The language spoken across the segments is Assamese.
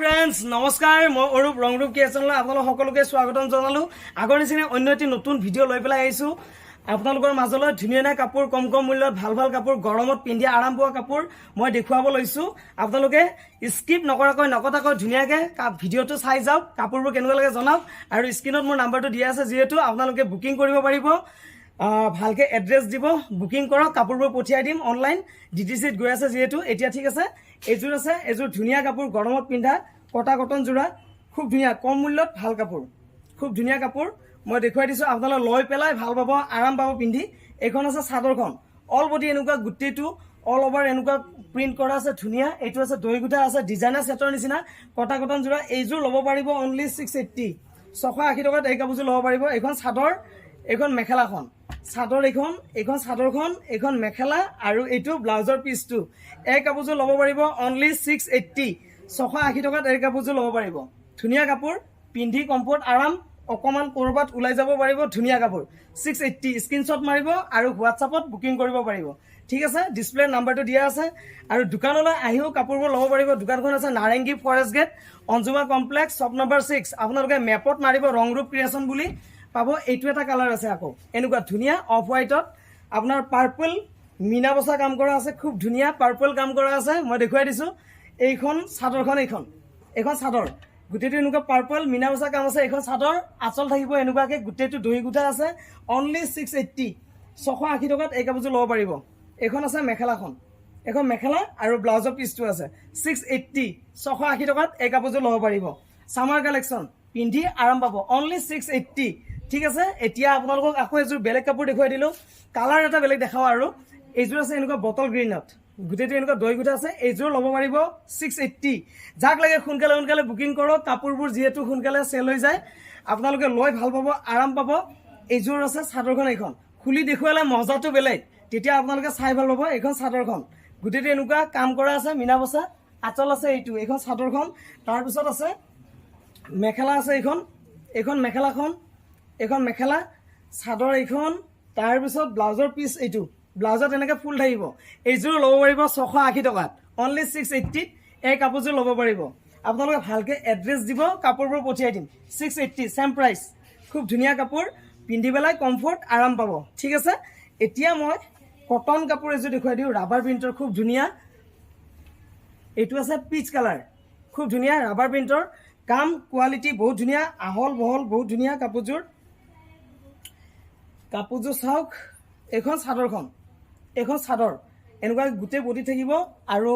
हाय फ्रेंड्स नमस्कार मैं अरूप रंगरूप क्रिएशनলৈ আপোনালোক সকলোকে স্বাগতম জনালো আগৰ নিচিনা অন্য এটি নতুন ভিডিও লৈ পেলাই আইছো আপোনালোকৰ মাজলৈ ধুনীয়া কাপোৰ কম কম মূল্যত ভাল ভাল কাপোৰ গৰমত পিন্ধি আৰাম পোৱা কাপোৰ মই দেখুৱাব লৈছো আপোনালোকে স্কিপ নকৰাকৈ নকটাকৈ ধুনীয়াকৈ ভিডিওটো চাই যাওক কাপোৰবোৰ কেনেকুৱা লাগে জনাওক আৰু স্ক্ৰিনত মোৰ নাম্বাৰটো দিয়া আছে যেহেতু আপোনালোকে বুকিং কৰিব পাৰিব ভালকে এড্ৰেছ দিব বুকিং কৰক কাপোৰবোৰ পঠিয়াই দিম অনলাইন ডিটিচিত গৈ আছে যেহেতু এতিয়া ঠিক আছে এজোৰ আছে এজোৰ ধুনীয়া কাপোৰ গৰমত পিন্ধা কটা কটন জোৰা খুব ধুনীয়া কম মূল্যত ভাল কাপোৰ খুব ধুনীয়া কাপোৰ মই দেখুৱাই দিছো আপোনালোকে লৈ পেলাই ভাল পাব আৰাম পাব পিন্ধি এখন আছে চাদৰখন অল বডি এনেকুৱা গুটেটো অল ওভাৰ এনেকুৱা প্ৰিন্ট কৰা আছে ধুনীয়া এইটো আছে দৈ গুঠা আছে ডিজাইনাৰ সেটৰ নিচিনা কটা কটন জোৰা এইজোৰ ল'ব পাৰিব অনলি 680 680 টকাত এই কাপোৰজোৰ ল'ব পাৰিব এখন চাদৰ এখন মেখেলাখন চাদৰ এখন চাদৰখন এখন মেখেলা আৰু এইটো ব্লাউজৰ পিসটো এই কাপোৰজোৰ ল'ব পাৰিব অনলি 680 680 টকাত এই কাপোৰজোৰ ল'ব পাৰিব ধুনীয়া কাপোৰ পিন্ধি কমফৰ্ট আৰাম অকমান কৰবাত ওলাই যাব পাৰিব ধুনীয়া কাপোৰ 680 স্ক্ৰিনশ্বট মাৰিব আৰু হোৱাটছআপত বুকিং কৰিব পাৰিব ঠিক আছে ডিসপ্লে নাম্বাৰটো দিয়া আছে আৰু দোকানলৈ আহিও কাপোৰবোৰ ল'ব পাৰিব দোকানখন আছে Narengi forest gate Anjuma complex shop number 6 আপোনালোকে মেপত মাৰিব ৰংৰূপ ক্ৰিয়েচন বুলি পাব এইটো এটা কালাৰ আছে আকৌ এনেকুৱা ধুনীয়া অফ হোৱাইটত আপোনাৰ পাৰ্পল মিনা বসা কাম কৰা আছে খুব ধুনীয়া পাৰ্পল কাম কৰা আছে মই দেখুৱাই দিছো এইখন চাদৰখন এইখন চাদৰ গুটেটো এনেকুৱা পাৰ্পল মিনা বসা কাম আছে এইখন চাদৰ আচল থাকিব এনেকুৱাকে গুটেটো দহি গুঠা আছে অনলি 680 680 টকাত এই কাপোৰজোৰ ল'ব পাৰিব এইখন আছে মেখেলাখন এখন মেখেলা আৰু ব্লাউজৰ পিসটো আছে 680 680 টকাত এই কাপোৰজোৰ ল'ব পাৰিব সামাৰ কালেকচন পিন্ধি আৰাম পাব অনলি 680 ঠিক আছে এতিয়া আপোনালোকক আকৌ এজোৰ বেলেগ কাপোৰ দেখুৱাই দিলো কালাৰ এটা বেলেগ দেখাও আৰু এইজোৰ আছে এনেকুৱা বটল গ্ৰীনত গুটেটো এনেকুৱা দৈ গুঠা আছে এইজোৰ ল'ব পাৰিব 680 যাক লাগে সোনকালে বুকিং কৰক কাপোৰবোৰ যেহেতু সোনকালে চেল হৈ যায় আপোনালোকে লৈ ভাল পাব আৰাম পাব এইজোৰ আছে চাদৰখন এইখন খুলি দেখুৱালে মজাটো বেলেগ তেতিয়া আপোনালোকে চাই ভাল পাব এইখন চাদৰখন গুটেটো এনেকুৱা কাম কৰা আছে মিনা বসা আচল আছে এইটো এইখন চাদৰখন তাৰ পিছত আছে মেখেলা আছে এইখন মেখেলাখন এখন মেখেলা চাদৰ এইখন তাৰ পিছত ব্লাউজৰ পিস এইটো ব্লাউজত এনেকৈ ফুল থাকিব এইজোৰ ল'ব পাৰিব 680 টকাত অনলি 680 এই কাপোৰজোৰ ল'ব পাৰিব আপোনালোকে ভালকে এড্ৰেছ দিব কাপোৰবোৰ পঠিয়াই দিম 680 সেম প্ৰাইস খুব ধুনীয়া কাপোৰ পিন্ধি পেলাই কমফৰ্ট আৰাম পাব ঠিক আছে এতিয়া মই কটন কাপোৰ এজোৰ দেখুৱাই দিওঁ ৰাবাৰ প্ৰিন্টৰ খুব ধুনীয়া এইটো আছে পিচ কালাৰ খুব ধুনীয়া ৰাবাৰ প্ৰিন্টৰ কাম কোৱালিটি বহুত ধুনীয়া আহল বহল বহুত ধুনীয়া কাপোৰজোৰ চাওক এখন চাদৰ এনেকুৱা গুটে বডি থাকিব আৰু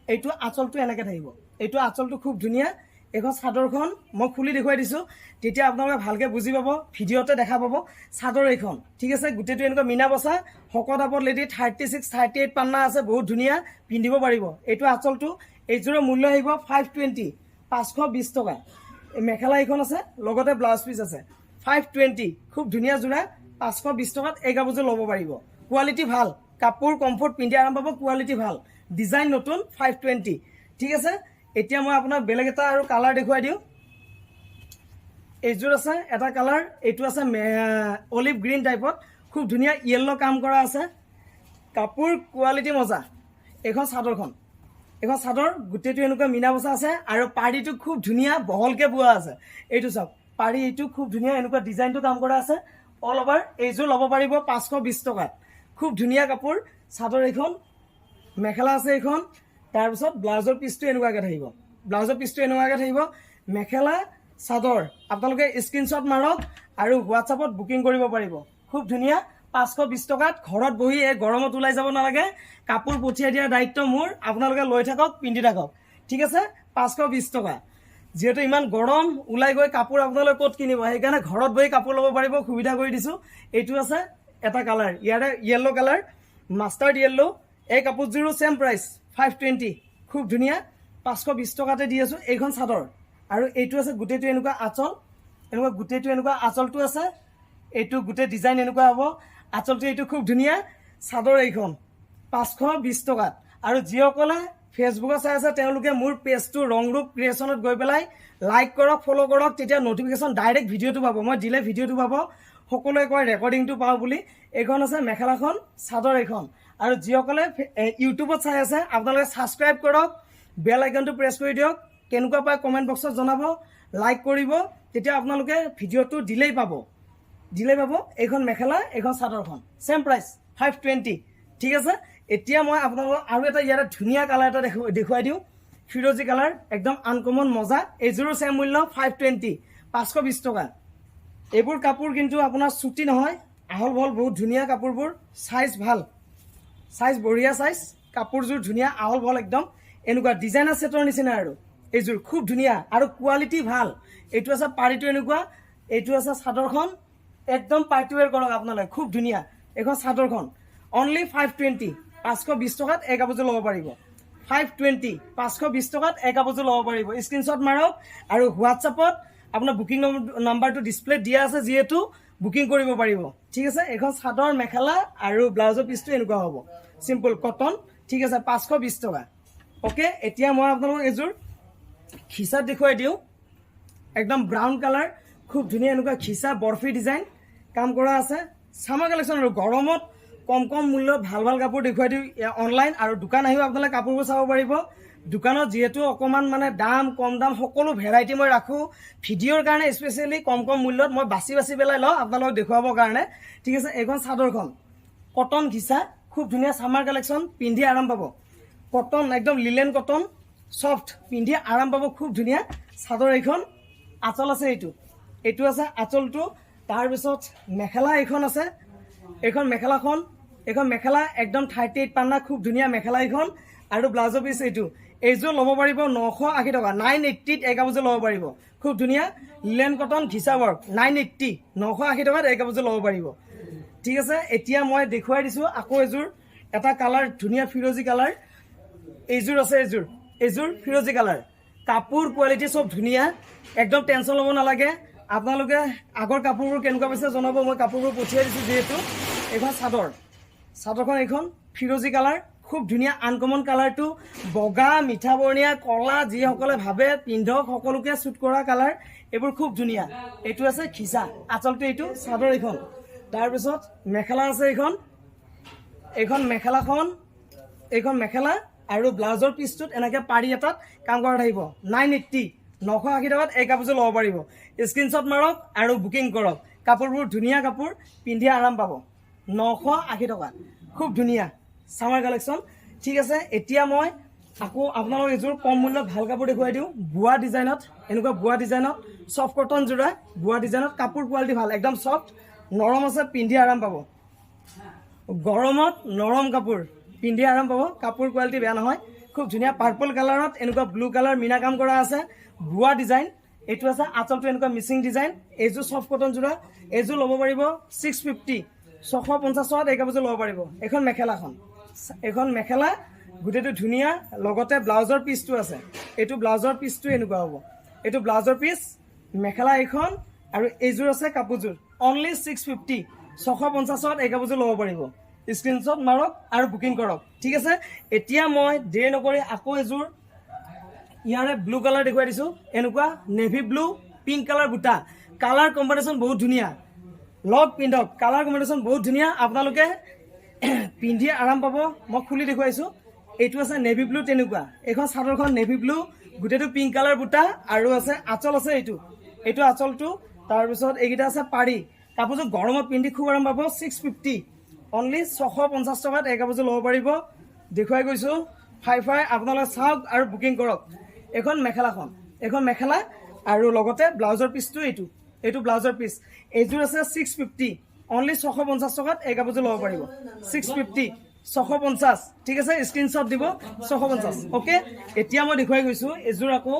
এইটো আঁচলটো এনেকৈ থাকিব এইটো আঁচলটো খুব ধুনীয়া এখন চাদৰখন মই খুলি দেখুৱাই দিছো তেতিয়া আপোনালোকে ভালকে বুজি পাব ভিডিওতে দেখা পাব চাদৰ এইখন ঠিক আছে গুটেটো এনেকুৱা মিনা বসা হকত আপত লেডি 36 38 পান্না আছে বহুত ধুনীয়া পিন্ধিব পাৰিব এইটো আঁচলটো এইজোৰৰ মূল্য আহিব 520 520 টকা এই মেখেলা এইখন আছে লগতে ব্লাউজ পিস আছে 520 খুব ধুনীয়া জোৰা 520 টকাত এই কাপোৰজোৰ ল'ব পাৰিব কোৱালিটি ভাল কাপোৰ কমফৰ্ট পিন্ধি আৰাম পাব কোৱালিটি ভাল ডিজাইন নতুন 520 ঠিক আছে এতিয়া মই আপোনাক বেলেগ এটা আৰু কালাৰ দেখুৱাই দিওঁ এইজোৰ আছে এটা কালাৰ এইটো আছে অলিভ গ্ৰীণ টাইপত খুব ধুনীয়া ইয়েলো কাম কৰা আছে কাপোৰ কোৱালিটি মজা এইখন চাদৰ গুটেটো এনেকুৱা মিনা বসা আছে আৰু পাৰীটো খুব ধুনীয়া বহলকে বোৱা আছে এইটো চাওক পাৰী এইটো খুব ধুনীয়া এনেকুৱা ডিজাইনটো কাম কৰা আছে অল ওভাৰ এইজোৰ ল'ব পাৰিব 520 টকাত খুব ধুনীয়া কাপোৰ চাদৰ এইখন মেখেলা আছে এইখন তাৰ পিছত ব্লাউজৰ পিসটো এনেকুৱাকৈ থাকিব মেখেলা চাদৰ আপোনালোকে স্ক্ৰিনশ্বট মাৰক আৰু হোৱাটছআপত বুকিং কৰিব পাৰিব খুব ধুনীয়া 520 টকাত ঘৰত বহি এই গৰমত ওলাই যাব নালাগে কাপোৰ পঠিয়াই দিয়াৰ দায়িত্ব মোৰ আপোনালোকে লৈ থাকক পিন্ধি থাকক ঠিক আছে 520 টকা যেহেতু ইমান গৰম ওলাই গৈ কাপোৰ আপোনালোকে ক'ত কিনিব সেইকাৰণে ঘৰত বহি কাপোৰ ল'ব পাৰিব সুবিধা কৰি দিছো এইটো আছে এটা কালাৰ ইয়াৰে ইয়েলো কালাৰ মাষ্টাৰ্ড ইয়েলো এই কাপোৰজোৰো সেম প্ৰাইস 520 খুব ধুনীয়া 520 টকাতে দি আছো এইখন চাদৰ আৰু এইটো আছে গুটেটো এনেকুৱা আঁচলটো আছে এইটো গুটে ডিজাইন এনেকুৱা হ'ব আঁচলটো এইটো খুব ধুনীয়া চাদৰ এইখন 520 টকাত আৰু যিসকলে ফেসবুকত চাই আছে তেওঁলোকে মোৰ পেজটো ৰংৰূপ ক্ৰিয়েচনত গৈ পেলাই লাইক কৰক ফলো কৰক তেতিয়া নটিফিকেশন ডাইৰেক্ট ভিডিওটো পাব মই দিলে ভিডিওটো পাব সকলোৱে কয় ৰেকৰ্ডিংটো পাও বুলি এইখন আছে মেখেলাখন চাদৰ এইখন আৰু যিসকলে ইউটিউবত চাই আছে আপোনালোকে সাবস্ক্ৰাইব কৰক বেল আইকনটো প্ৰেছ কৰি দিয়ক কেনেকুৱা পায় কমেণ্ট বক্সত জনাব, লাইক কৰিব, তেতিয়া আপোনালোকে ভিডিঅ'টো দিলেই পাব। এইখন মেখেলা, এইখন চাদৰখন ছেম প্ৰাইচ 520, ঠিক আছে। এতিয়া মই আপোনালোকক আৰু এটা ইয়াতে ধুনীয়া কালাৰ এটা দেখুৱাই দিওঁ, ফিৰোজী কালাৰ, একদম আনকমন মজা। এইযোৰো ছেম মূল্য 520, 520 টকা। এইবোৰ কাপোৰ কিন্তু আপোনাৰ চুটি নহয়, আহল বহল বহুত ধুনীয়া কাপোৰবোৰ, চাইজ ভাল, চাইজ বঢ়িয়া চাইজ, কাপোৰযোৰ ধুনীয়া আহল বহল একদম এনেকুৱা ডিজাইনাৰ ছেটৰ নিচিনা আৰু এইযোৰ খুব ধুনীয়া আৰু কোৱালিটি ভাল। এইটো আছে পাৰীটো এনেকুৱা, এইটো আছে চাদৰখন, একদম পাৰ্টিৱেৰ কৰক আপোনালোকে, খুব ধুনীয়া। এইখন চাদৰখন অনলি 520, 520 টকাত এই কাপোৰযোৰ ল'ব পাৰিব। 520, 520 টকাত এই কাপোৰযোৰ ল'ব পাৰিব। স্ক্ৰীনশ্বট মাৰক আৰু হোৱাটছআপত আপোনাৰ বুকিং নাম্বাৰটো ডিছপ্লেত দিয়া আছে, যিহেতু বুকিং কৰিব পাৰিব, ঠিক আছে। এইখন চাদৰ মেখেলা আৰু ব্লাউজৰ পিচটো এনেকুৱা হ'ব, চিম্পল কটন, ঠিক আছে, 520 টকা। অ'কে, এতিয়া মই আপোনালোকক এইযোৰ খিচাত দেখুৱাই দিওঁ, একদম ব্ৰাউন কালাৰ, খুব ধুনীয়া এনেকুৱা খিচা বৰফি ডিজাইন কাম কৰা আছে। চামাৰ কালেকশ্যন আৰু গৰমত কম মূল্যত ভাল কাপোৰ দেখুৱাই দিওঁ অনলাইন, আৰু দোকান আহিও আপোনালোকে কাপোৰবোৰ চাব পাৰিব। দোকানত যিহেতু অকণমান মানে দাম কম দাম সকলো ভেৰাইটি মই ৰাখোঁ, ভিডিঅ'ৰ কাৰণে স্পেচিয়েলি কম মূল্যত মই বাছি পেলাই লওঁ আপোনালোকক দেখুৱাবৰ কাৰণে, ঠিক আছে। এইখন চাদৰখন কটন ঘিচা, খুব ধুনীয়া চামাৰ কালেকশ্যন, পিন্ধি আৰাম পাব। কটন একদম লিলেন কটন, চফ্ট, পিন্ধি আৰাম পাব, খুব ধুনীয়া চাদৰ। এইখন আঁচল আছে, এইটো আছে আঁচলটো। তাৰপিছত মেখেলা এইখন আছে, এইখন মেখেলা একদম 38 পান্না, খুব ধুনীয়া মেখেলা এইখন, আৰু ব্লাউজৰ পিচ এইযোৰ ল'ব পাৰিব 980 টকা, 980ত এই কাপোৰযোৰ ল'ব পাৰিব। খুব ধুনীয়া লিলেন কটন ঘিচা ৱৰ্ক, 980, 980 টকাত এই কাপোৰযোৰ ল'ব পাৰিব, ঠিক আছে। এতিয়া মই দেখুৱাই দিছোঁ আকৌ এযোৰ, এটা কালাৰ ধুনীয়া ফিৰোজী কালাৰ, এইযোৰ আছে, এইযোৰ ফিৰোজী কালাৰ, কাপোৰ কোৱালিটি চব ধুনীয়া, একদম টেনশ্যন ল'ব নালাগে। আপোনালোকে আগৰ কাপোৰবোৰ কেনেকুৱা পাইছে জনাব, মই কাপোৰবোৰ পঠিয়াই দিছোঁ যিহেতু। এইখন চাদৰখন এইখন ফিৰোজী কালাৰ, খুব ধুনীয়া আনকমন কালাৰটো, বগা মিঠা বৰণীয়া কলা, যিসকলে ভাবে পিন্ধক সকলোকে শ্বুট কৰা কালাৰ, এইবোৰ খুব ধুনীয়া। এইটো আছে খিচা, আঁচলটো এইটো, চাদৰ এইখন। তাৰপিছত মেখেলা আছে, এইখন মেখেলা আৰু ব্লাউজৰ পিচটোত এনেকৈ পাৰি এটাত কাম কৰা থাকিব। 980, 980 টকাত এই কাপোৰযোৰ ল'ব পাৰিব। স্ক্ৰীনশ্বট মাৰক আৰু বুকিং কৰক, কাপোৰবোৰ ধুনীয়া কাপোৰ, পিন্ধি আৰাম পাব। 980 টকা, খুব ধুনীয়া চামাৰ কালেকশ্যন, ঠিক আছে। এতিয়া মই আকৌ আপোনালোক এযোৰ কম মূল্যত ভাল কাপোৰ দেখুৱাই দিওঁ, বোৱা ডিজাইনত, এনেকুৱা বোৱা ডিজাইনত, চফ্ট কটন যোৰা, বোৱা ডিজাইনত, কাপোৰ কোৱালিটি ভাল, একদম চফ্ট, নৰম আছে, পিন্ধি আৰাম পাব। গৰমত নৰম কাপোৰ, পিন্ধি আৰাম পাব, কাপোৰ কোৱালিটি বেয়া নহয়, খুব ধুনীয়া। পাৰ্পল কালাৰত এনেকুৱা ব্লু কালাৰ মীনা কাম কৰা আছে, বোৱা ডিজাইন, এইটো আছে আঁচলটো এনেকুৱা মিচিং ডিজাইন। এইযোৰ চফ্ট কটন যোৰা, এইযোৰ ল'ব পাৰিব 650, 650 টকাত এই কাপোৰযোৰ ল'ব পাৰিব। এইখন মেখেলা গোটেইটো ধুনীয়া, লগতে ব্লাউজৰ পিচটো আছে, এইটো ব্লাউজৰ পিচটো এনেকুৱা হ'ব, এইটো ব্লাউজৰ পিচ, মেখেলা এইখন, আৰু এইযোৰ আছে কাপোৰযোৰ অনলি 650, 650 টকাত এই কাপোৰযোৰ ল'ব পাৰিব। স্ক্ৰীনশ্বট মাৰক আৰু বুকিং কৰক, ঠিক আছে। এতিয়া মই দেৰি নকৰি আকৌ এযোৰ ইয়াৰে ব্লু কালাৰ দেখুৱাই দিছোঁ, এনেকুৱা নেভি ব্লু, পিংক কালাৰ বুটা, কালাৰ কম্বিনেশ্যন বহুত ধুনীয়া, লগ পিন্ধক, কালাৰ কম্বিনেশ্যন বহুত ধুনীয়া, আপোনালোকে পিন্ধি আৰাম পাব। মই খুলি দেখুৱাইছোঁ, এইটো আছে নেভি ব্লু, তেনেকুৱা এইখন চাদৰখন নেভি ব্লু, গোটেইটো পিংক কালাৰ বুটা, আৰু আছে আঁচল আছে, এইটো আঁচলটো। তাৰপিছত এইকেইটা আছে পাৰি, কাপোৰযোৰ গৰমত পিন্ধি খুব আৰাম পাব। 650, অনলি 650 টকাত এই কাপোৰযোৰ ল'ব পাৰিব। দেখুৱাই গৈছোঁ, ফাই আপোনালোকে চাওক আৰু বুকিং কৰক। এইখন মেখেলা আৰু লগতে ব্লাউজৰ পিচটো এইটো ব্লাউজৰ পিচ। এইযোৰ আছে 650, অনলি 650 টকাত এই কাপোৰযোৰ ল'ব পাৰিব। 650, 650, ঠিক আছে, স্ক্ৰীনশ্বট দিব 650, অ'কে। এতিয়া মই দেখুৱাই গৈছোঁ এইযোৰ আকৌ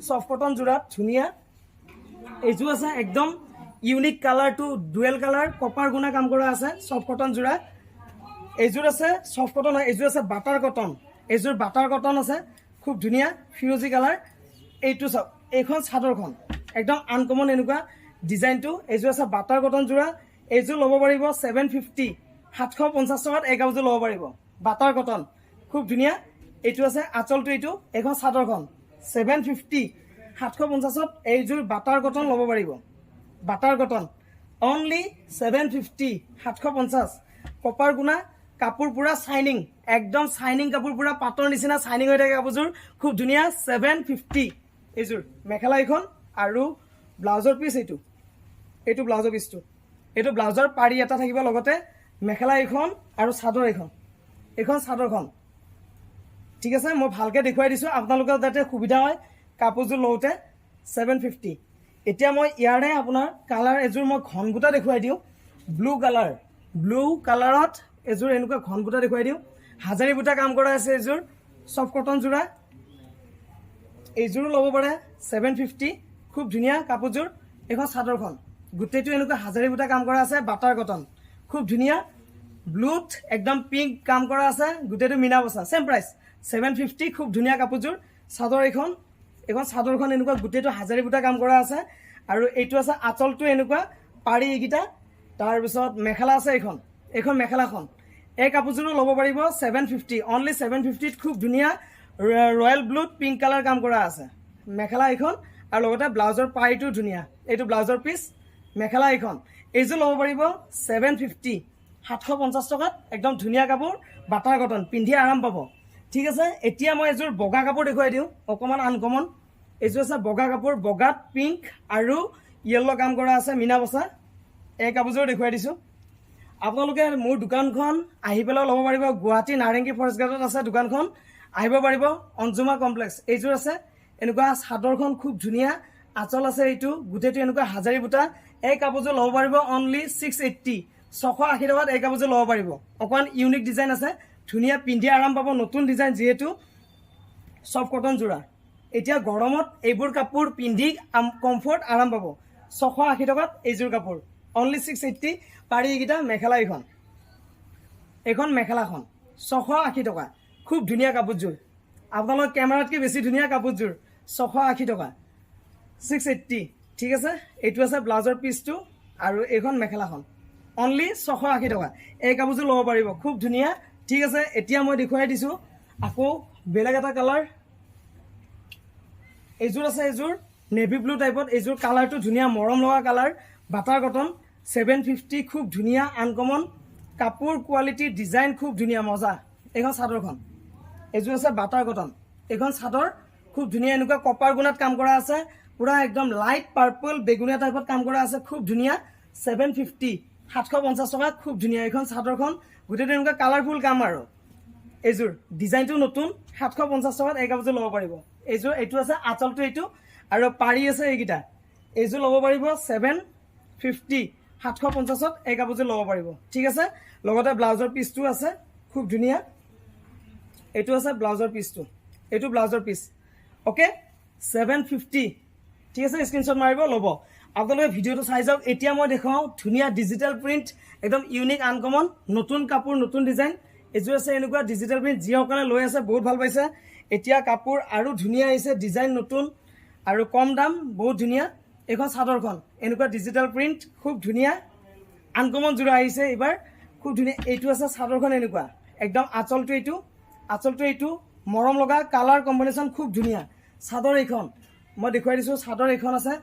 চফ্ট কটন যোৰাত ধুনীয়া, এইযোৰ আছে একদম ইউনিক কালাৰটো, ডুৱেল কালাৰ, কপাৰ গুণা কাম কৰা আছে, চফ্ট কটন যোৰা। এইযোৰ আছে চফ্ট কটন হয়, এইযোৰ আছে বাটাৰ কটন, এইযোৰ বাটাৰ কটন আছে, খুব ধুনীয়া ফিৰোজী কালাৰ। এইটো চাওক, এইখন চাদৰখন একদম আনকমন এনেকুৱা ডিজাইনটো, এইযোৰ আছে বাটাৰ কটন যোৰা, এইযোৰ ল'ব পাৰিব 750, 750 টকাত এই কাপোৰযোৰ ল'ব পাৰিব, বাটাৰ কটন, খুব ধুনীয়া। এইটো আছে আঁচলটো, এইখন চাদৰখন 750, 750ত এইযোৰ বাটাৰ কটন ল'ব পাৰিব, বাটাৰ কটন অনলি 750, 750, কপাৰ গুণা, কাপোৰ পুৰা চাইনিং, একদম চাইনিং কাপোৰ, পুৰা পাটৰ নিচিনা চাইনিং হৈ থাকে কাপোৰযোৰ, খুব ধুনীয়া। 750, এইযোৰ মেখেলা এইখন আৰু ব্লাউজৰ পিচ এইটো ব্লাউজৰ পিচটো এইটো ব্লাউজৰ পাৰি এটা থাকিব লগতে মেখেলা এইখন আৰু চাদৰ এইখন চাদৰখন ঠিক আছে মই ভালকৈ দেখুৱাই দিছোঁ আপোনালোকৰ যাতে সুবিধা হয় কাপোৰযোৰ লওঁতে 750 এতিয়া মই ইয়াৰে আপোনাৰ কালাৰ এযোৰ মই ঘন বুটা দেখুৱাই দিওঁ ব্লু কালাৰত এযোৰ এনেকুৱা ঘন বুটা দেখুৱাই দিওঁ হাজাৰী বুটা কাম কৰা আছে এযোৰ সফট কটন যোৰা এইযোৰো ল'ব পাৰে 750 খুব ধুনীয়া কাপোৰযোৰ এইখন চাদৰখন গোটেইটো এনেকুৱা হাজাৰী বুটা কাম কৰা আছে বাটাৰ কটন খুব ধুনীয়া ব্লুত একদম পিংক কাম কৰা আছে গোটেইটো মিনা বচা সেম প্ৰাইচ 750 খুব ধুনীয়া কাপোৰযোৰ চাদৰ এইখন চাদৰখন এনেকুৱা গোটেইটো হাজাৰী বুটা কাম কৰা আছে আৰু এইটো আছে আঁচলটো এনেকুৱা পাৰি এইকেইটা তাৰপিছত মেখেলা আছে এইখন মেখেলাখন এই কাপোৰযোৰো ল'ব পাৰিব 750 অনলি 750 খুব ধুনীয়া ৰয়েল ব্লুত পিংক কালাৰ কাম কৰা আছে মেখেলা এইখন আৰু লগতে ব্লাউজৰ পাৰিটো ধুনীয়া এইটো ব্লাউজৰ পিচ মেখেলা এইযোৰ ল'ব পাৰিব 750 750 টকাত একদম ধুনীয়া কাপোৰ বাটাৰ কটন পিন্ধি আৰাম পাব ঠিক আছে এতিয়া মই এযোৰ বগা কাপোৰ দেখুৱাই দিওঁ অকণমান আনকমন এইযোৰ আছে বগা কাপোৰ বগাত পিংক আৰু য়েল্লো কাম কৰা আছে মিনা বচা এই কাপোৰযোৰ দেখুৱাই দিছোঁ আপোনালোকে মোৰ দোকানখন আহি পেলাই ল'ব পাৰিব গুৱাহাটী নাৰেংগী ফৰেষ্ট গাৰ্ডত আছে দোকানখন আহিব পাৰিব অঞ্জুমা কমপ্লেক্স এইযোৰ আছে এনেকুৱা চাদৰখন খুব ধুনীয়া আঁচল আছে এইটো গোটেইটো এনেকুৱা হাজাৰী বুটা এই কাপোৰযোৰ ল'ব পাৰিব অনলি 680 680 টকাত এই কাপোৰযোৰ ল'ব পাৰিব অকণমান ইউনিক ডিজাইন আছে ধুনীয়া পিন্ধি আৰাম পাব নতুন ডিজাইন যিহেতু সফট কটন যোৰা এতিয়া গৰমত এইবোৰ কাপোৰ পিন্ধি কমফৰ্ট আৰাম পাব 680 টকাত এইযোৰ কাপোৰ অনলি 680 পাৰি এইকেইটা মেখেলা এইখন মেখেলাখন 680 টকা খুব ধুনীয়া কাপোৰযোৰ আপোনালোকৰ কেমেৰাতকৈ বেছি ধুনীয়া কাপোৰযোৰ 680 টকা 680 ঠিক আছে এইটো আছে ব্লাউজৰ পিচটো আৰু এইখন মেখেলাখন অনলি 680 টকা এই কাপোৰযোৰ ল'ব পাৰিব খুব ধুনীয়া ঠিক আছে এতিয়া মই দেখুৱাই দিছোঁ আকৌ বেলেগ এটা কালাৰ এইযোৰ আছে এইযোৰ নেভি ব্লু টাইপত এইযোৰ কালাৰটো ধুনীয়া মৰম লগা কালাৰ বাটাৰ কটন 750 খুব ধুনীয়া আনকমন কাপোৰ কোৱালিটি ডিজাইন খুব ধুনীয়া মজা এইখন চাদৰখন এইযোৰ আছে বাটাৰ কটন এইখন চাদৰ খুব ধুনীয়া এনেকুৱা কপাৰ গুণাত কাম কৰা আছে পুৰা একদম লাইট পাৰ্পল বেগুনীয়া টাইপত কাম কৰা আছে খুব ধুনীয়া 750 750 টকা খুব ধুনীয়া এইখন চাদৰখন গোটেইটো এনেকুৱা কালাৰফুল কাম আৰু এইযোৰ ডিজাইনটো নতুন 750 টকাত এই কাপোৰযোৰ ল'ব পাৰিব এইটো আছে আঁচলটো এইটো আৰু পাৰি আছে এইকেইটা এইযোৰ ল'ব পাৰিব 750 750ত এই কাপোৰযোৰ ল'ব পাৰিব ঠিক আছে লগতে ব্লাউজৰ পিচটো আছে খুব ধুনীয়া এইটো আছে ব্লাউজৰ পিচটো এইটো ব্লাউজৰ পিচ ওকে 750 ঠিক আছে স্ক্ৰীনশ্বট মাৰিব ল'ব আপোনালোকে ভিডিঅ'টো চাই যাওক এতিয়া মই দেখাওঁ ধুনীয়া ডিজিটেল প্ৰিণ্ট একদম ইউনিক আনকমন নতুন কাপোৰ নতুন ডিজাইন এইযোৰ আছে এনেকুৱা ডিজিটেল প্ৰিণ্ট যিসকলে লৈ আছে বহুত ভাল পাইছে এতিয়া কাপোৰ আৰু ধুনীয়া আহিছে ডিজাইন নতুন আৰু কম দাম বহুত ধুনীয়া এইখন চাদৰখন এনেকুৱা ডিজিটেল প্ৰিণ্ট খুব ধুনীয়া আনকমন যোৰা আহিছে এইবাৰ খুব ধুনীয়া এইটো আছে চাদৰখন এনেকুৱা একদম আঁচলটো এইটো মৰম লগা কালাৰ কম্বিনেশ্যন খুব ধুনীয়া চাদৰ এইখন মই দেখুৱাই দিছোঁ চাদৰ এইখন আছে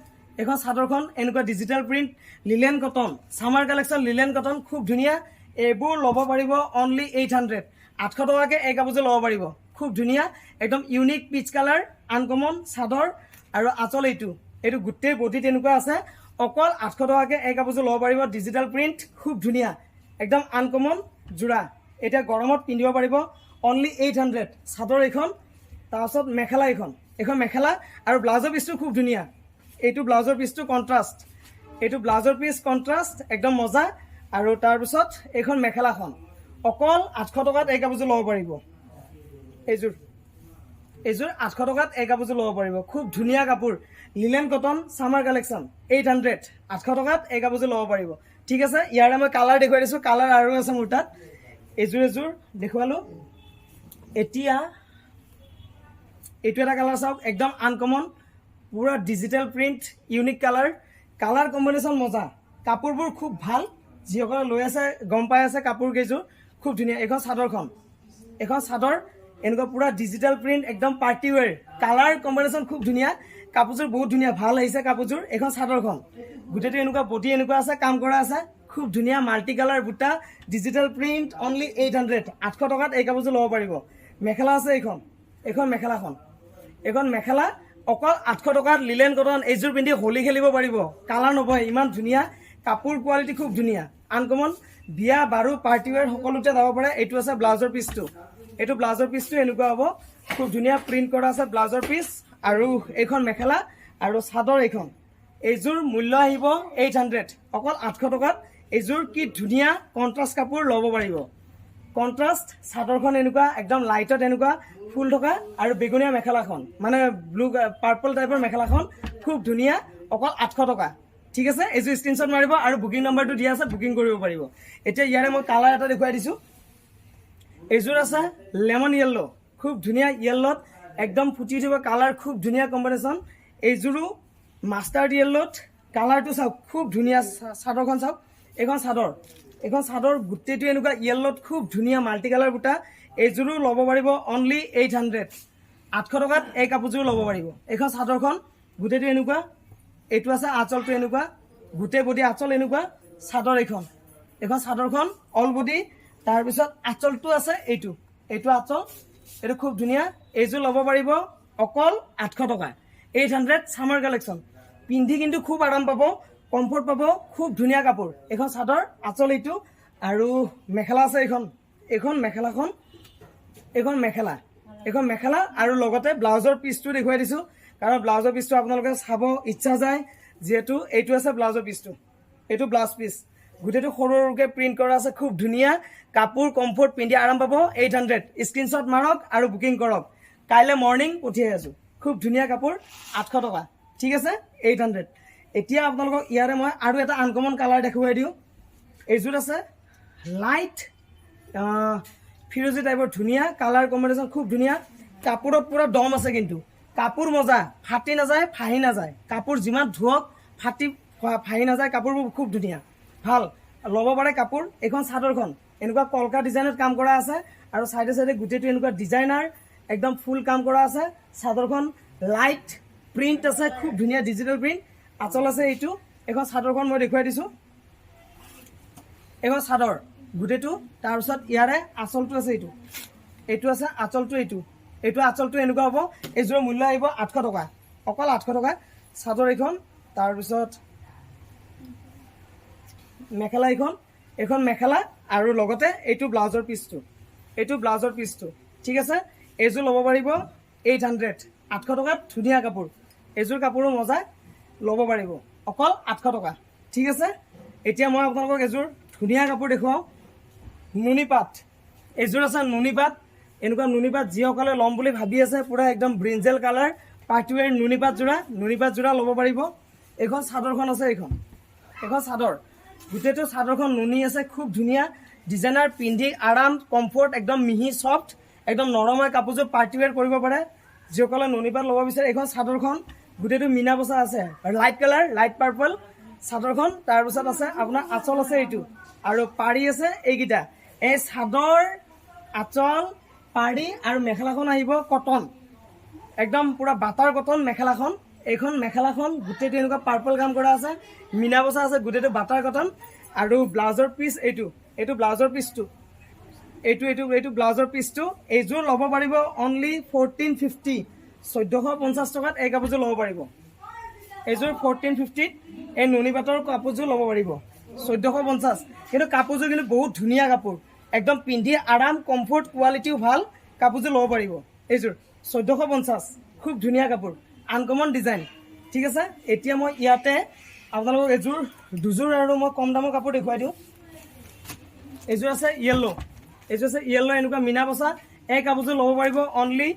এইখন চাদৰখন এনেকুৱা digital print linen cotton summer collection linen cotton খুব ধুনীয়া এইবোৰ ল'ব পাৰিব অনলি 800 800 টকাকৈ এই কাপোৰযোৰ ল'ব পাৰিব খুব ধুনীয়া একদম ইউনিক পিচ কালাৰ আনকমন চাদৰ আৰু আঁচল এইটো গোটেই বডিত এনেকুৱা আছে অকল 800 টকাকৈ এই কাপোৰযোৰ ল'ব পাৰিব ডিজিটেল প্ৰিণ্ট খুব ধুনীয়া একদম আনকমন যোৰা এতিয়া গৰমত পিন্ধিব পাৰিব অনলি 800 চাদৰ এইখন তাৰপিছত মেখেলা এইখন মেখেলা আৰু ব্লাউজৰ পিচটো খুব ধুনীয়া এইটো ব্লাউজৰ পিচটো কণ্ট্ৰাষ্ট এইটো ব্লাউজৰ পিচ কণ্ট্ৰাষ্ট একদম মজা আৰু তাৰপিছত এইখন মেখেলাখন অকল 800 টকাত এই কাপোৰযোৰ ল'ব পাৰিব এইযোৰ 800 টকাত এই কাপোৰযোৰ ল'ব পাৰিব খুব ধুনীয়া কাপোৰ লিলেন কটন ছামাৰ কালেকশ্যন 800 800 টকাত এই কাপোৰযোৰ ল'ব পাৰিব ঠিক আছে ইয়াৰে মই কালাৰ দেখুৱাই দিছোঁ কালাৰ আৰু আছে মোৰ তাত এইযোৰ দেখুৱালোঁ এতিয়া এইটো এটা কালাৰ চাওক একদম আনকমন পুৰা digital print unique colour combination মজা কাপোৰবোৰ খুব ভাল যিসকলে লৈ আছে গম পাই আছে কাপোৰ কেইযোৰ খুব ধুনীয়া এইখন চাদৰ এনেকুৱা পুৰা ডিজিটেল প্ৰিণ্ট একদম পাৰ্টি ৱেৰ কালাৰ কম্বিনেশ্যন খুব ধুনীয়া কাপোৰযোৰ বহুত ধুনীয়া ভাল আহিছে কাপোৰযোৰ এইখন চাদৰখন গোটেইটো এনেকুৱা বডি এনেকুৱা আছে কাম কৰা আছে খুব ধুনীয়া মাল্টি কালাৰ বুটা ডিজিটেল প্ৰিণ্ট অনলি 800 800 টকাত এই কাপোৰযোৰ ল'ব পাৰিব মেখেলা আছে এইখন মেখেলাখন এইখন মেখেলা অকল 800 টকাত লিলেন কটন এইযোৰ পিন্ধি হোলী খেলিব পাৰিব কালাৰ নবহে ইমান ধুনীয়া কাপোৰ কোৱালিটি খুব ধুনীয়া আনকমন বিয়া বাৰু পাৰ্টি ওৱেৰ সকলোতে যাব পাৰে এইটো আছে ব্লাউজৰ পিচটো এইটো ব্লাউজৰ পিচটো এনেকুৱা হ'ব খুব ধুনীয়া প্ৰিন্ট কৰা আছে ব্লাউজৰ পিচ আৰু এইখন মেখেলা আৰু চাদৰ এইখন এইযোৰ মূল্য আহিব 800 অকল 800 টকাত এইযোৰ কি ধুনীয়া কন্ট্ৰাষ্ট কাপোৰ ল'ব পাৰিব কন্ট্ৰাষ্ট চাদৰখন এনেকুৱা একদম লাইটত এনেকুৱা ফুল থকা আৰু বেগুনীয়া মেখেলাখন মানে ব্লু পাৰ্পল টাইপৰ মেখেলাখন খুব ধুনীয়া অকল 800 টকা ঠিক আছে এইযোৰ স্ক্ৰীনশ্বট মাৰিব আৰু বুকিং নাম্বাৰটো দিয়া আছে বুকিং কৰিব পাৰিব এতিয়া ইয়াৰে মই কালাৰ এটা দেখুৱাই দিছোঁ এইযোৰ আছে লেমন য়েল্লো খুব ধুনীয়া য়েল্লোত একদম ফুটি উঠিব কালাৰ খুব ধুনীয়া কম্বিনেশ্যন এইযোৰো মাষ্টাৰ্ড য়েল্লোত কালাৰটো চাওক খুব ধুনীয়া চাদৰখন চাওক এইখন চাদৰ গোটেইটো এনেকুৱা য়েল্লোত খুব ধুনীয়া মাল্টি কালাৰ বুটা এইযোৰো ল'ব পাৰিব অনলি 800 800 টকাত এই কাপোৰযোৰ ল'ব পাৰিব এইখন চাদৰখন গোটেইটো এনেকুৱা এইটো আছে আঁচলটো এনেকুৱা গোটেই বডি আঁচল এনেকুৱা চাদৰ এইখন চাদৰখন অল বডি তাৰপিছত আঁচলটো আছে এইটো আঁচল এইটো খুব ধুনীয়া এইযোৰ ল'ব পাৰিব অকল 800 টকা 800 সামাৰ কালেকশ্যন পিন্ধি কিন্তু খুব আৰাম পাব কমফৰ্ট পাব খুব ধুনীয়া কাপোৰ এইখন চাদৰ আঁচল এইটো আৰু মেখেলা আছে এইখন মেখেলা আৰু লগতে ব্লাউজৰ পিচটো দেখুৱাই দিছোঁ কাৰণ ব্লাউজৰ পিচটো আপোনালোকে চাব ইচ্ছা যায় যিহেতু এইটো আছে ব্লাউজৰ পিচটো এইটো ব্লাউজ পিচ গোটেইটো সৰু সৰুকৈ প্ৰিণ্ট কৰা আছে খুব ধুনীয়া কাপোৰ কমফৰ্ট পিন্ধি আৰাম পাব 800 স্ক্ৰীনশ্বট মাৰক আৰু বুকিং কৰক কাইলৈ মৰ্ণিং পঠিয়াই আছোঁ খুব ধুনীয়া কাপোৰ 800 টকা ঠিক আছে 800 এতিয়া আপোনালোকক ইয়াৰে মই আৰু এটা আনকমন কালাৰ দেখুৱাই দিওঁ এইযোৰ আছে লাইট ফিৰোজী টাইপৰ ধুনীয়া কালাৰ কম্বিনেশ্যন খুব ধুনীয়া কাপোৰত পুৰা দম আছে কিন্তু কাপোৰ মজা ফাটি নাযায় ফাহি নাযায় কাপোৰ যিমান ধুৱক ফাহি নাযায় কাপোৰবোৰ খুব ধুনীয়া ভাল ল'ব পাৰে কাপোৰ এইখন চাদৰখন এনেকুৱা কলকা ডিজাইনত কাম কৰা আছে আৰু চাইডে চাইডে গোটেইটো এনেকুৱা ডিজাইনাৰ একদম ফুল কাম কৰা আছে চাদৰখন লাইট প্ৰিণ্ট আছে খুব ধুনীয়া ডিজিটেল প্ৰিণ্ট আঁচল আছে এইখন চাদৰখন মই দেখুৱাই দিছোঁ এইখন চাদৰ গোটেইটো তাৰপিছত ইয়াৰে আঁচলটো আছে এইটো আছে আঁচলটো এইটো আঁচলটো এনেকুৱা হ'ব এইযোৰৰ মূল্য আহিব 800 টকা অকল 800 টকা চাদৰ এইখন তাৰপিছত মেখেলা এইখন মেখেলা আৰু লগতে এইটো ব্লাউজৰ পিচটো ঠিক আছে এইযোৰ ল'ব পাৰিব 800 800 টকাত ধুনীয়া কাপোৰ এইযোৰ কাপোৰো মজা ল'ব পাৰিব অকল 800 টকা ঠিক আছে এতিয়া মই আপোনালোকক এযোৰ ধুনীয়া কাপোৰ দেখুৱাওঁ নুনী পাট এইযোৰ আছে নুনী পাট এনেকুৱা নুনী পাট যিসকলে ল'ম বুলি ভাবি আছে পুৰা একদম ব্ৰিঞ্জেল কালাৰ পাৰ্টিৱেৰ নুনী পাট যোৰা ল'ব পাৰিব এইখন চাদৰখন আছে এইখন চাদৰ গোটেইটো চাদৰখন নুনী আছে খুব ধুনীয়া ডিজাইনাৰ পিন্ধি আৰাম কমফৰ্ট একদম মিহি চফ্ট একদম নৰম হয় কাপোৰযোৰ পাৰ্টিৱেৰ কৰিব পাৰে যিসকলে নুনী পাট ল'ব বিচাৰে এইখন চাদৰখন গোটেইটো মিনা বচা আছে লাইট কালাৰ লাইট পাৰ্পল চাদৰখন তাৰপিছত আছে আপোনাৰ আঁচল আছে এইটো আৰু পাৰি আছে এইকেইটা এই চাদৰ আঁচল পাৰি আৰু মেখেলাখন আহিব কটন একদম পুৰা বাটাৰ কটন মেখেলাখন এইখন মেখেলাখন গোটেইটো এনেকুৱা পাৰ্পল কাম কৰা আছে মিনা বচা আছে গোটেইটো বাটাৰ কটন আৰু ব্লাউজৰ পিচ এইটো ব্লাউজৰ পিচটো এইটো ব্লাউজৰ পিচটো এইযোৰ ল'ব পাৰিব অনলি 1450 1450 টকাত এই কাপোৰযোৰ ল'ব পাৰিব এইযোৰ 1450 এই নুনী পাটৰ কাপোৰযোৰ ল'ব পাৰিব 1450 কিন্তু কাপোৰযোৰ কিন্তু বহুত ধুনীয়া কাপোৰ একদম পিন্ধি আৰাম কমফৰ্ট কোৱালিটিও ভাল কাপোৰযোৰ ল'ব পাৰিব এইযোৰ 1450 খুব ধুনীয়া কাপোৰ আনকমন ডিজাইন ঠিক আছে এতিয়া মই ইয়াতে আপোনালোকক এইযোৰ দুযোৰ আৰু মই কম দামৰ কাপোৰ দেখুৱাই দিওঁ এইযোৰ আছে য়েল্লো এনেকুৱা মিনা বচা এই কাপোৰযোৰ ল'ব পাৰিব অনলি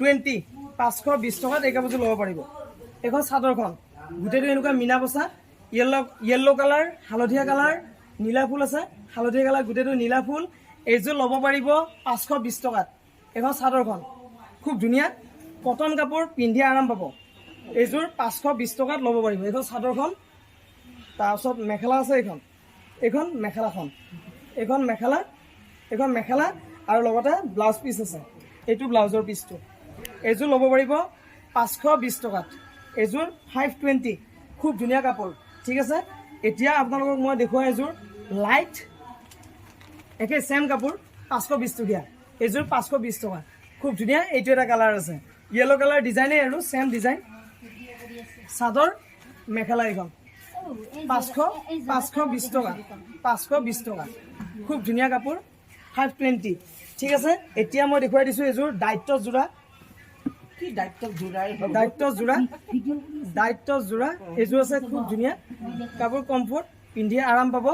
520 টকাত এই কাপোৰযোৰ ল'ব পাৰিব এইখন চাদৰখন গোটেইটো এনেকুৱা মিনা বচা য়েল্লো কালাৰ হালধীয়া কালাৰ নীলা ফুল আছে হালধীয়া কালাৰ গোটেইটো নীলা ফুল এইযোৰ ল'ব পাৰিব 520 টকাত এইখন চাদৰখন খুব ধুনীয়া কটন কাপোৰ পিন্ধি আৰাম পাব এইযোৰ 520 টকাত ল'ব পাৰিব এইখন চাদৰখন তাৰপিছত মেখেলা আছে এইখন মেখেলা আৰু লগতে ব্লাউজ পিচ আছে এইটো ব্লাউজৰ পিচটো এইযোৰ ল'ব পাৰিব 520 টকাত এইযোৰ 520 খুব ধুনীয়া কাপোৰ ঠিক আছে এতিয়া আপোনালোকক মই দেখুৱাই এযোৰ লাইট একে সেম কাপোৰ 520 টকীয়া এইযোৰ 520 টকা খুব ধুনীয়া এইটো এটা কালাৰ আছে येलो कलर डिजाइन और सेम डिजाइन चादर मेखेला एखन 520 टका 520 टका खूब धुनिया कापोर 520 ठीक है। एतिया मैं देखुवाई दिसु एजोर दायित्व जोड़ा दायित्व जोड़ा एजोर আছে खूब धुनिया कापोर कम्फर्ट पिंधि आराम पाबो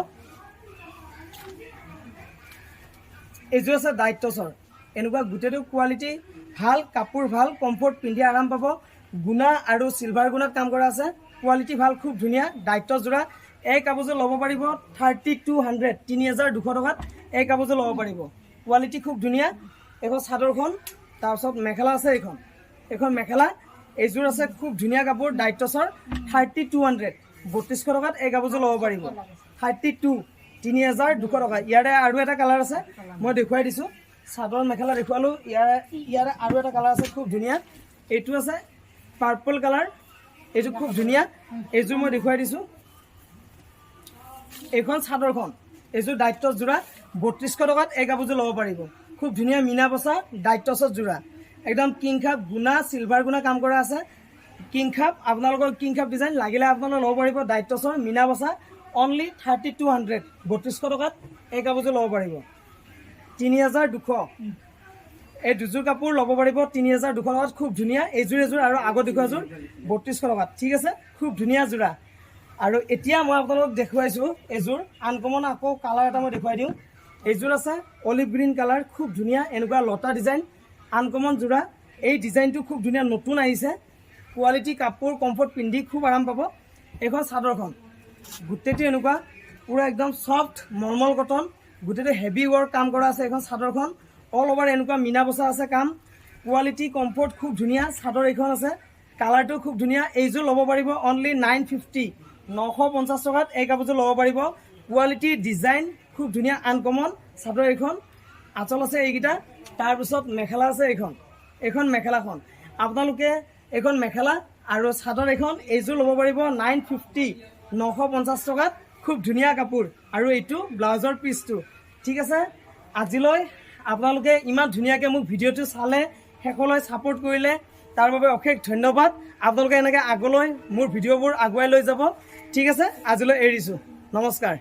एजोर আছে दायित्व सर एनुका गुटेটো क्वालिटी ভাল কাপোৰ ভাল কমফৰ্ট পিন্ধি আৰাম পাব গুণা আৰু সিলভাৰ গুণাত কাম কৰা আছে কোৱালিটি ভাল খুব ধুনিয়া দায়িত্ব জোৰা এই কাপোৰযোৰ ল'ব পাৰিব 3200 3200 টকাত এই কাপোৰযোৰ ল'ব পাৰিব কোৱালিটি খুব ধুনিয়া এখন চাদৰখন তাৰপিছত মেখেলা আছে এখন মেখেলা এইযোৰ আছে খুব ধুনিয়া কাপোৰ দায়িত্ব সৰ 3200 3200 টকাত এই কাপোৰযোৰ ল'ব পাৰিব 32 3200 টকা ইয়াৰে আৰু এটা কালাৰ আছে মই দেখুৱাই দিছো চাদৰ মেখেলা দেখুৱালো ইয়াৰে আৰু এটা কালাৰ আছে খুব ধুনিয়া এইটো আছে পাৰ্পল কালাৰ এইটো খুব ধুনিয়া এইযোৰ মই দেখুৱাই দিছো এখন চাদৰখন এইযোৰ দায়িত্ব জোৰা 3200 টকাত এই কাপোৰযোৰ ল'ব পাৰিব খুব ধুনিয়া মিনা বসা দায়িত্ব সৰ জোৰা একদম কিং খাপ গুণা সিলভাৰ গুণা কাম কৰা আছে কিং খাপ আপোনালোকৰ কিং খাপ ডিজাইন লাগিলে আপোনালোকে ল'ব পাৰিব দায়িত্ব সৰ মিনা বসা অনলি 3200 3200 টকাত এই কাপোৰযোৰ ল'ব পাৰিব 3200 এই দুযোৰ কাপোৰ ল'ব পাৰিব 3200 টকাত খুব ধুনিয়া এযোৰ আৰু আগৰ দেখুৱাযোৰ 3200 টকাত ঠিক আছে খুব ধুনিয়া জোৰা আৰু এতিয়া মই আপোনালোকক দেখুৱাইছো এযোৰ আনকমন আকৌ কালাৰ এটা মই দেখুৱাই দিওঁ এইযোৰ আছে অলিভ গ্ৰীণ কালাৰ খুব ধুনিয়া এনেকুৱা লতা ডিজাইন আনকমন জোৰা এই ডিজাইনটো খুব ধুনিয়া নতুন আহিছে কোৱালিটি কাপোৰ কমফৰ্ট পিন্ধি খুব আৰাম পাব এখন চাদৰখন গুটেটো এনেকুৱা পুৰা একদম সফট মলমল কটন গুটেটো হেভি ওয়াৰ্ক কাম কৰা আছে এখন চাদৰখন অল ওভাৰ এনেকুৱা মিনা বসা আছে কাম কোৱালিটি কমফৰ্ট খুব ধুনিয়া চাদৰ এখন আছে কালাৰটো খুব ধুনিয়া এইযোৰ ল'ব পাৰিব অনলি 950 950 টকাত এই কাপোৰযোৰ ল'ব পাৰিব কোৱালিটি ডিজাইন খুব ধুনিয়া আনকমন চাদৰ এখন আঁচল আছে এইকেইটা তাৰপিছত মেখেলা আছে এখন মেখেলাখন আপোনালোকে এখন মেখেলা আৰু চাদৰ এখন এইযোৰ ল'ব পাৰিব 950 950 টকাত খুব ধুনিয়া কাপোৰ আৰু এইটো ব্লাউজৰ পিচটো ঠিক আছে আজিলৈ আপোনালোকে ইমান ধুনিয়াকৈ মোক ভিডিঅ'টো চালে শেষলৈ সাপোৰ্ট কৰিলে তাৰ বাবে অশেষ ধন্যবাদ আপোনালোকে এনেকৈ আগলৈ মোৰ ভিডিঅ'বোৰ আগুৱাই লৈ যাব ঠিক আছে আজিলৈ এৰিছো নমস্কাৰ।